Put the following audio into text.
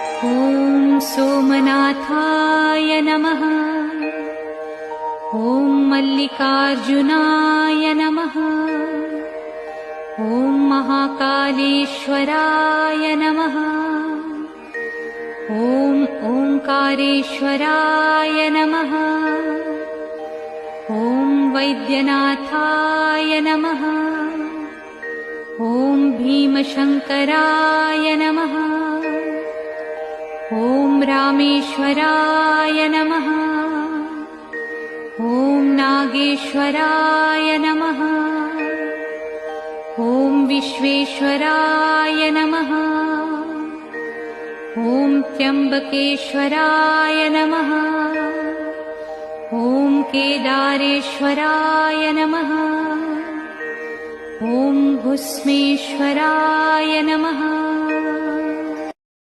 ॐ सोमनाथाय नमः। ॐ मल्लिकार्जुनाय नमः। ॐ महाकालेश्वराय नमः। ॐ ओंकारेश्वराय नमः। ॐ वैद्यनाथाय नमः। ॐ भीमशंकराय नमः। ॐ रामेश्वराय नमः। ॐ नागेश्वराय नमः। ॐ विश्वेश्वराय नमः। ॐ त्र्यंबकेश्वराय नमः। ॐ केदारेश्वराय नमः। ॐ भुस्मेश्वराय नमः।